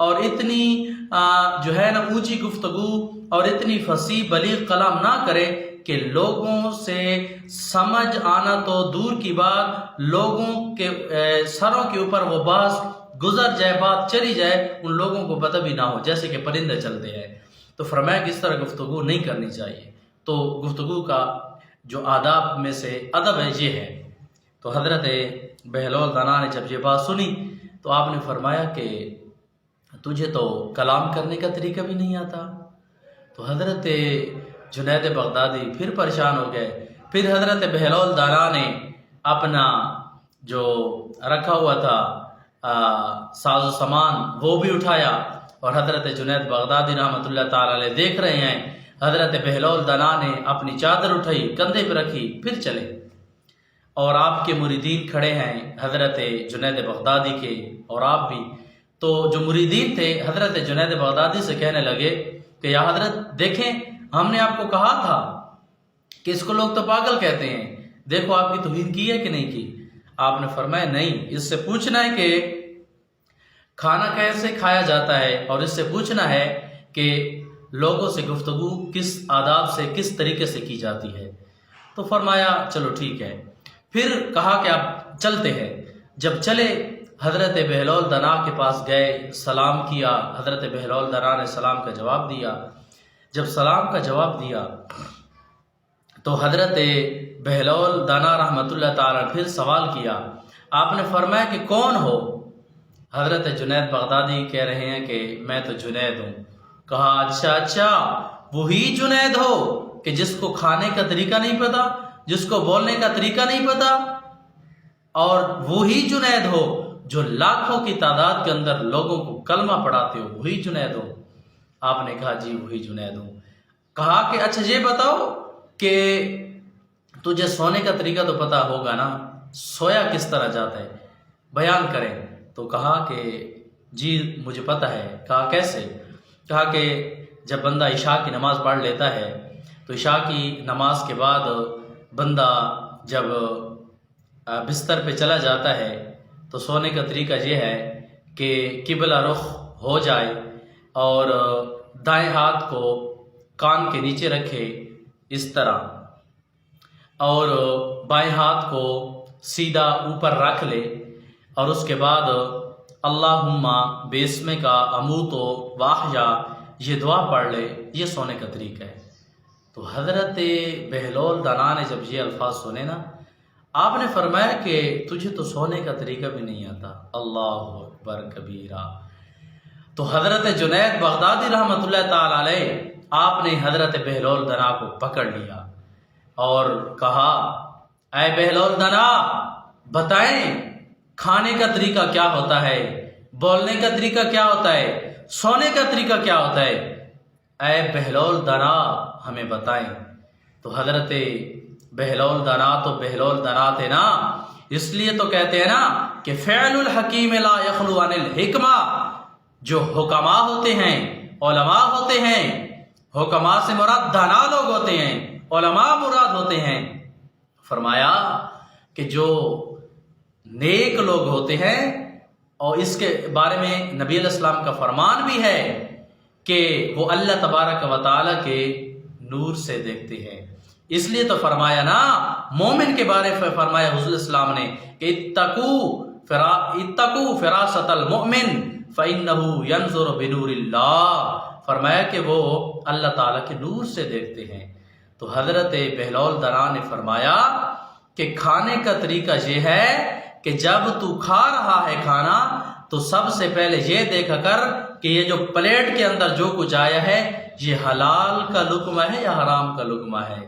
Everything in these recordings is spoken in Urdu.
اور اتنی جو ہے نا اونچی گفتگو اور اتنی فصیح بلیغ کلام نہ کرے کہ لوگوں سے سمجھ آنا تو دور کی بات، لوگوں کے سروں کے اوپر وہ بات گزر جائے، بات چلی جائے، ان لوگوں کو پتہ بھی نہ ہو، جیسے کہ پرندے چلتے ہیں۔ تو فرمایا کہ اس طرح گفتگو نہیں کرنی چاہیے۔ تو گفتگو کا جو آداب میں سے ادب ہے یہ ہے۔ تو حضرت بہلول دانا نے جب یہ بات سنی تو آپ نے فرمایا کہ تجھے تو کلام کرنے کا طریقہ بھی نہیں آتا۔ تو حضرت جنید بغدادی پھر پریشان ہو گئے۔ پھر حضرت بہلول دانا نے اپنا جو رکھا ہوا تھا ساز و سامان وہ بھی اٹھایا، اور حضرت جنید بغدادی رحمۃ اللہ تعالی علیہ دیکھ رہے ہیں۔ حضرت بہلول دانا نے اپنی چادر اٹھائی، کندھے پہ رکھی، پھر چلے، اور آپ کے مریدین کھڑے ہیں حضرت جنید بغدادی کے، اور آپ بھی۔ تو جو مریدین تھے حضرت جنید بغدادی سے کہنے لگے کہ یا حضرت دیکھیں، ہم نے آپ کو کہا تھا کہ اس کو لوگ تو پاگل کہتے ہیں، دیکھو آپ کی توہین کی ہے کہ نہیں کی۔ آپ نے فرمایا نہیں، اس سے پوچھنا ہے کہ کھانا کیسے کھایا جاتا ہے، اور اس سے پوچھنا ہے کہ لوگوں سے گفتگو کس آداب سے کس طریقے سے کی جاتی ہے۔ تو فرمایا چلو ٹھیک ہے۔ پھر کہا کہ آپ چلتے ہیں۔ جب چلے حضرت بہلول دانا کے پاس گئے، سلام کیا، حضرت بہلول دانا نے سلام کا جواب دیا۔ جب سلام کا جواب دیا تو حضرت بہلول دانا رحمۃ اللہ تعالی پھر سوال کیا۔ آپ نے فرمایا کہ کون ہو؟ حضرت جنید بغدادی کہہ رہے ہیں کہ میں تو جنید ہوں۔ کہا اچھا وہی جنید ہو کہ جس کو کھانے کا طریقہ نہیں پتا، جس کو بولنے کا طریقہ نہیں پتا، اور وہی جنید ہو جو لاکھوں کی تعداد کے اندر لوگوں کو کلمہ پڑھاتے ہو، وہی جنید ہو؟ آپ نے کہا جی وہی جنید ہوں۔ کہا کہ اچھا یہ بتاؤ کہ تجھے سونے کا طریقہ تو پتہ ہوگا نا، سویا کس طرح جاتا ہے، بیان کریں۔ تو کہا کہ جی مجھے پتہ ہے۔ کہا کیسے؟ کہا کہ جب بندہ عشاء کی نماز پڑھ لیتا ہے تو عشاء کی نماز کے بعد بندہ جب بستر پہ چلا جاتا ہے تو سونے کا طریقہ یہ ہے کہ قبلہ رخ ہو جائے اور دائیں ہاتھ کو کان کے نیچے رکھے اس طرح، اور بائیں ہاتھ کو سیدھا اوپر رکھ لے، اور اس کے بعد اللہم بسمک اموت واحیا یہ دعا پڑھ لے۔ یہ سونے کا طریقہ ہے۔ تو حضرت بہلول دانا نے جب یہ الفاظ سنے نا، آپ نے فرمایا کہ تجھے تو سونے کا طریقہ بھی نہیں آتا۔ اللہ اکبر کبیرہ۔ تو حضرت جنید بغدادی رحمۃ اللہ تعالی علیہ آپ نے حضرت بہلول دانا کو پکڑ لیا اور کہا اے بہلول دانا بتائیں کھانے کا طریقہ کیا ہوتا ہے، بولنے کا طریقہ کیا ہوتا ہے، سونے کا طریقہ کیا ہوتا ہے، اے بہلول دانا ہمیں بتائیں۔ تو حضرت بہلول دانا تو بہلول دانا تھے نا، اس لیے تو کہتے ہیں نا کہ فعل الحکیم لا یخلو عن الحکمہ۔ جو حکماء ہوتے ہیں، علماء ہوتے ہیں، حکماء سے مراد دانا لوگ ہوتے ہیں، علماء مراد ہوتے ہیں۔ فرمایا کہ جو نیک لوگ ہوتے ہیں، اور اس کے بارے میں نبی علیہ السلام کا فرمان بھی ہے کہ وہ اللہ تبارک و تعالیٰ کے نور سے دیکھتے ہیں۔ اس لیے تو فرمایا نا مومن کے بارے میں، فرمایا حضور السلام نے کہ اتقوا فراست المؤمن فإنه ينظر بنور اللہ۔ فرمایا کہ وہ اللہ تعالیٰ کے نور سے دیکھتے ہیں۔ تو حضرت بہلول دانا نے فرمایا کہ کھانے کا طریقہ یہ ہے کہ جب تو کھا رہا ہے کھانا تو سب سے پہلے یہ دیکھا کر کہ یہ جو پلیٹ کے اندر جو کچھ آیا ہے یہ حلال کا لقمہ ہے یا حرام کا لقمہ ہے۔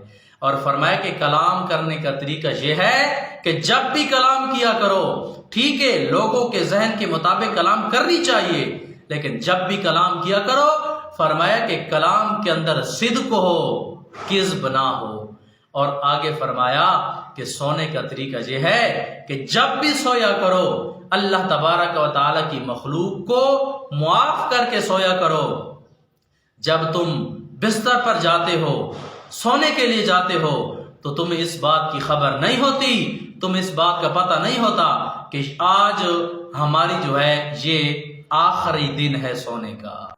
اور فرمایا کہ کلام کرنے کا طریقہ یہ ہے کہ جب بھی کلام کیا کرو، ٹھیک ہے لوگوں کے ذہن کے مطابق کلام کرنی چاہیے، لیکن جب بھی کلام کیا کرو فرمایا کہ کلام کے اندر صدق ہو، کذب نہ ہو۔ اور آگے فرمایا کہ سونے کا طریقہ یہ ہے کہ جب بھی سویا کرو اللہ تبارک و تعالیٰ کی مخلوق کو معاف کر کے سویا کرو۔ جب تم بستر پر جاتے ہو، سونے کے لیے جاتے ہو، تو تمہیں اس بات کی خبر نہیں ہوتی، تمہیں اس بات کا پتہ نہیں ہوتا کہ آج ہماری جو ہے یہ آخری دن ہے سونے کا۔